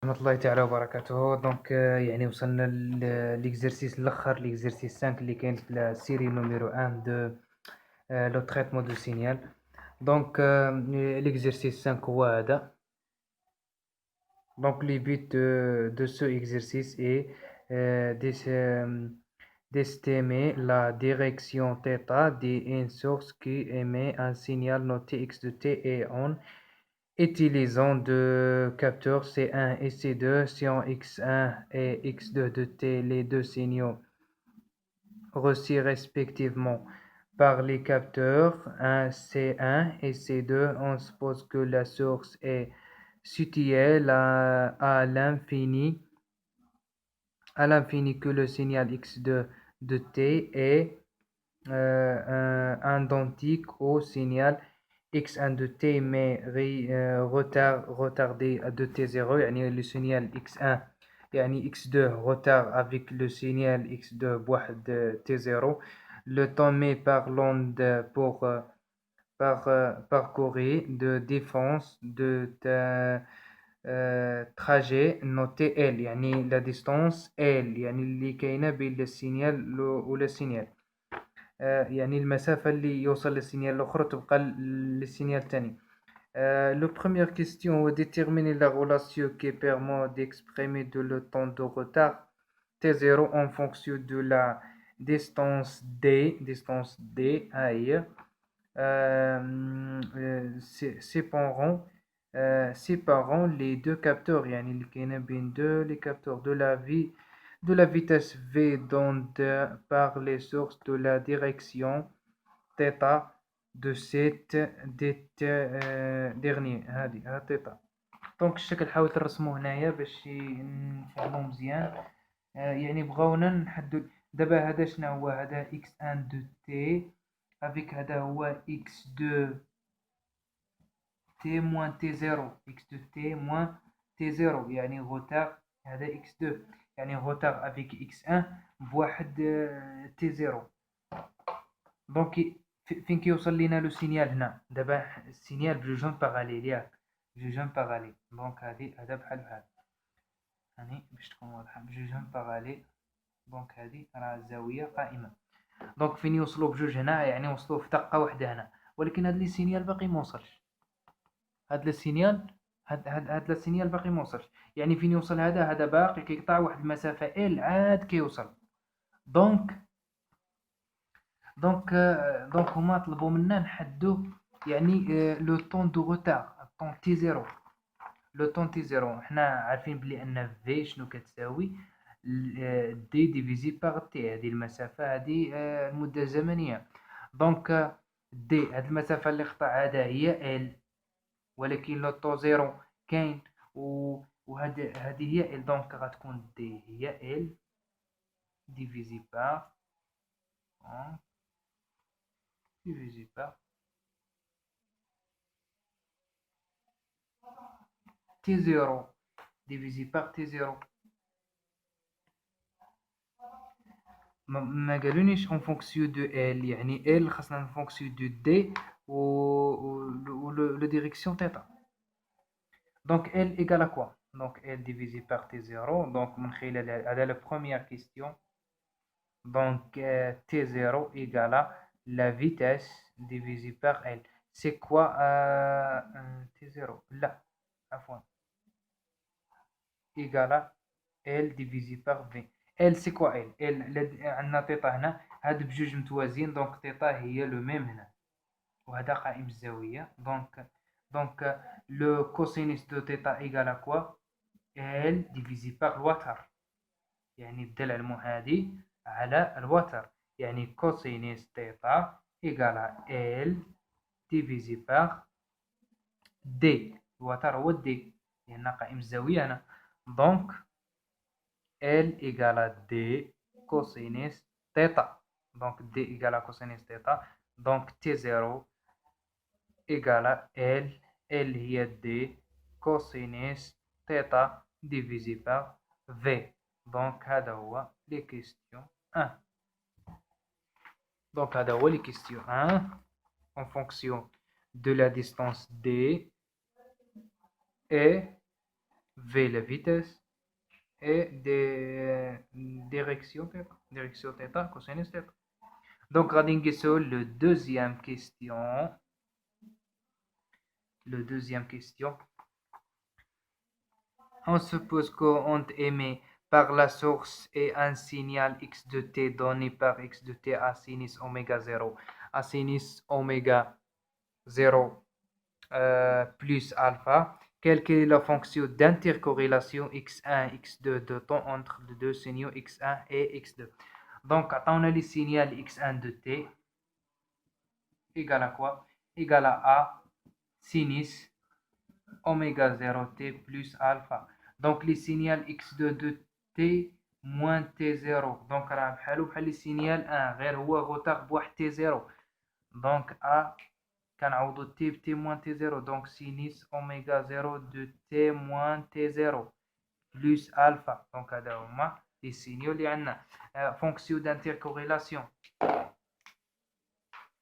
ورحمة الله تعالى وبركاته. دونك يعني وصلنا ليكزرسيس الاخر ليكزرسيس 5 اللي كاين في السيري نيميرو 1 دو لو تريتمون دو سينيال. دونك ليكزرسيس 5 هو هذا. Donc, le but de ce exercice est d'estimer la direction θ d'une source qui émet un signal noté x de t et en utilisant deux capteurs C1 et C2, si x1 et x2 de t, les deux signaux reçus respectivement par les capteurs C1 et C2, on suppose que la source est située à l'infini, que le signal x2 de t est identique au signal x1 de t mais retardé de t0, يعني le signal x1 يعني x2 retard avec le signal x2 بواحد t0. Le temps met par l'onde pour parcourir de différence de trajet noté L, يعني la distance L يعني اللي كاينة بين السينيال والسينيال، يعني المسافة اللي يوصل للسينيال الأخرى تبقى للسينيال الثاني. La première question est déterminer la relation qui permet d'exprimer le temps de retard T0 en fonction de la distance D ailleurs. Séparant les deux capteurs, يعني اللي كاينة بين les capteurs de la vitesse v d'onde par les sources de la direction θ de cette dernier هذه θ. دونك الشكل حاولت نرسمه هنايا باش نفهمو مزيان. يعني بغاونا نحدد دابا هذا شنو هو، هذا x1 de t avec هذا هو x2 t moins t0 x2 t moins t0 يعني غوتار، هذا x2 يعني غوتار avec x1 بواحد t0. دونك فين كيوصل لينا لو سينيال هنا؟ دابا السينيال بجوج باراليل ياك، بجوج باراليل. دونك هذا بحال بحال، يعني باش تكون واضحه بجوج باراليل. دونك هذه راه الزاويه قائمه. دونك فين يوصلوا بجوج هنا؟ يعني وصلوا في دقه واحده هنا، ولكن هذا السينيال باقي ما وصلش. هذا السينيال هذا السينيال باقي ما وصلش، يعني فين يوصل هذا باقي كيقطع واحد المسافه ال عاد كيوصل. دونك هما طلبوا منا نحدو يعني لو طون دو روتار، طون تي زيرو. لو طون تي زيرو حنا عارفين بلي ان في شنو كتساوي دي ديفيزي باغ تي، هذه المسافه هذه المده الزمنيه. دونك دي هذه المسافه اللي قطع هذا هي ال، ولكن لو طون زيرو كاين وهذه هي ال. دونك غتكون دي هي ال ديفيزي باغ T0 divisé par T0. ما قالونيش en fonction de L، يعني L خاصنا en fonction de D ou le direction θ. Donc L égale à quoi? Donc L divisé par T0. Donc من خلال هذا la première question. Donc T0 égale à la vitesse divisée par L. C'est quoi T0 là عفوا égale à L divisé par V. L c'est quoi L؟ L عندنا θ هنا، هاد بجوج متوازيين، دونك θ هي لو ميم هنا، وهذا قائم الزاوية. دونك لو كوسينوس دو θ إيكال à quoi؟ L divisé par الوتر، يعني الضلع المحاذي على الوتر، يعني كوسينوس θ إيكال à L divisé par D. الوتر هو D لأن قائم الزاوية هنا. دونك L égale à D cosinus θ. Donc D égale à cosinus θ. Donc T0 égale à L. L هي D cosinus θ divisé par V. Donc هذا هو les questions 1. Donc هذا هو les questions 1 en fonction de la distance D et V la vitesse, et direction θ, cosinus θ. Donc, غادي نقيسو le deuxième question. On suppose qu'on émet par la source et un signal x de t donné par x de t à sinus oméga 0 à sinus oméga 0 plus alpha. Quelle est la fonction d'intercorrélation x1, x2 de temps entre les deux signaux x1 et x2? Donc, quand on a le signal x1 de t égale à quoi? Égale à A sinus oméga 0 t plus alpha. Donc, le signal x2 de t moins t0. Donc, راه بحالو بحال le signal 1 غير هو retard بواحد t0. Donc, A كنعوضو t ب t moins t0. Donc, sinus oméga 0 de t moins t0 plus alpha. Donc, هذا هما les signaux اللي عندنا. fonction d'intercorrélation.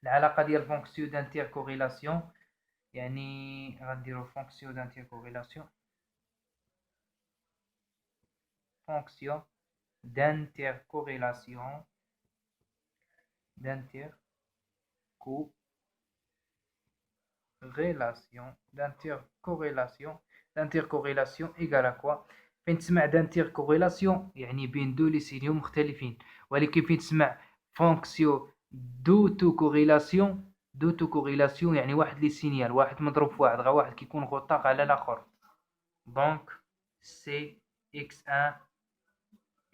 العلاقة ديال fonction d'intercorrélation يعني غنديرو fonction d'intercorrélation. Fonction d'intercorrélation égale à quoi؟ فين تسمع d'intercorrélation يعني بين دو لي سينيو مختلفين، ولكن فين تسمع fonction d'autocorrélation يعني واحد لي سينيال واحد مضروب في واحد، غير واحد كيكون غوطاق على الاخر. دونك سي x1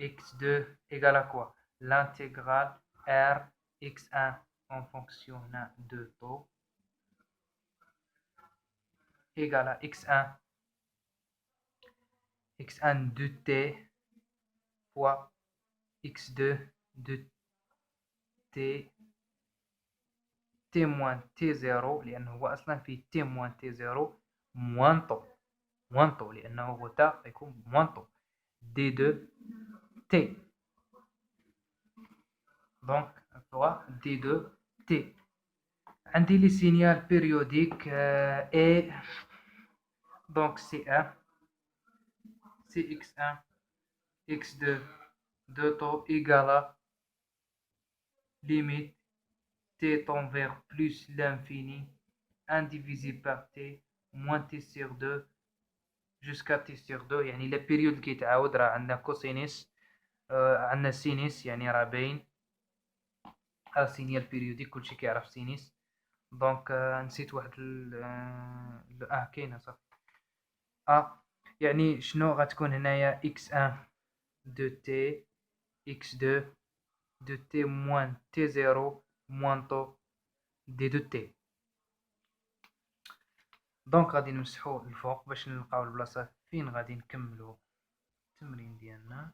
x2 égale à quoi? L'intégrale R x1 en fonction de taux égale à x1 de t fois x2 de t t moins t0 لأنه هو أصلا في t moins t0 moins طو لأنه غوطاق يكون moins طو d2 t. Donc, d2 t. عندي les signaux périodiques et donc C1, Cx1, x2 de taux égale à limite t tend vers plus l'infini indivisible par t moins t sur 2 jusqu'à t sur 2. يعني la période كيتعاود راه عندنا كوسينيس عندنا سينيس يعني راه باين سينيال بيريوديك كلشي كيعرف سينيس. دونك نسيت واحد كاينه صافي. يعني شنو غتكون هنايا x1 de t x2 de t moins t0 moins taux d de t. دونك غادي نمسحو الفوق باش نلقاو البلاصه فين غادي نكملو التمرين ديالنا.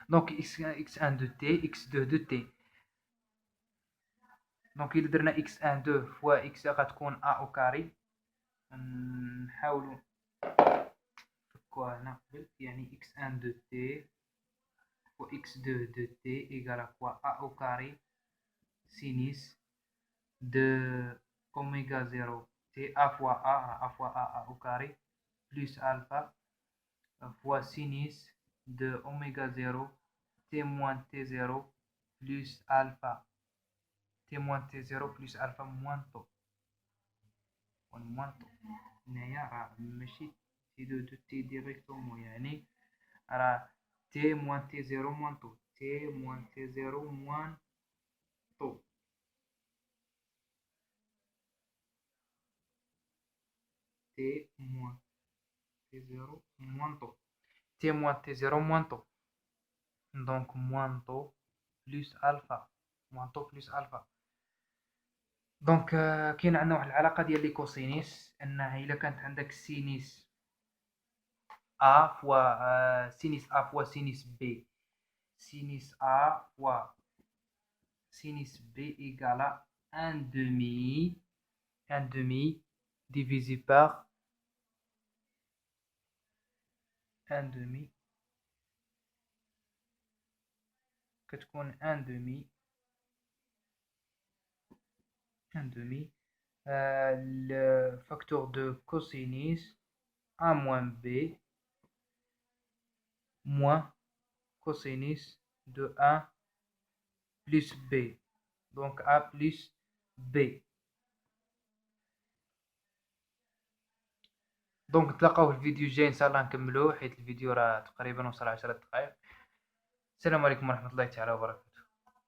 دونك x1 de t x2 de t. دونك إلا درنا x1 2 فوا x غتكون a au carré. نحاولو نفكوها هنا قبل يعني x1 de t fois x2 de t égale à quoi? a au carré sinus de oméga 0 t a fois a au carré plus alpha fois sinus de oméga 0 t moins t0 plus alpha t moins t0 plus alpha moins tau هنايا راه ماشي تي دو تي ديريكتومون يعني راه تي موان تي زيرو موان طو تي موان تي زيرو موان طو تي موان تي زيرو موان طو تي موان تي زيرو موان طو. دونك موان طو بلس الفا موان طو بلس الفا. دونك كاين عندنا واحد العلاقه ديال لي كوسينيس انها الا كانت عندك سينيس A fois sinus A fois sinus B. Sinus A fois sinus B égale à 1/2 divisé par 1/2 كتكون ان دومي le facteur de cosinus a moins b moins cosinus de a plus b, donc a plus b. دونك نتلاقاو في الفيديو الجاي ان شاء الله نكملوه، حيت الفيديو راه تقريبا وصل 10 دقائق. السلام عليكم ورحمة الله تعالى وبركاته.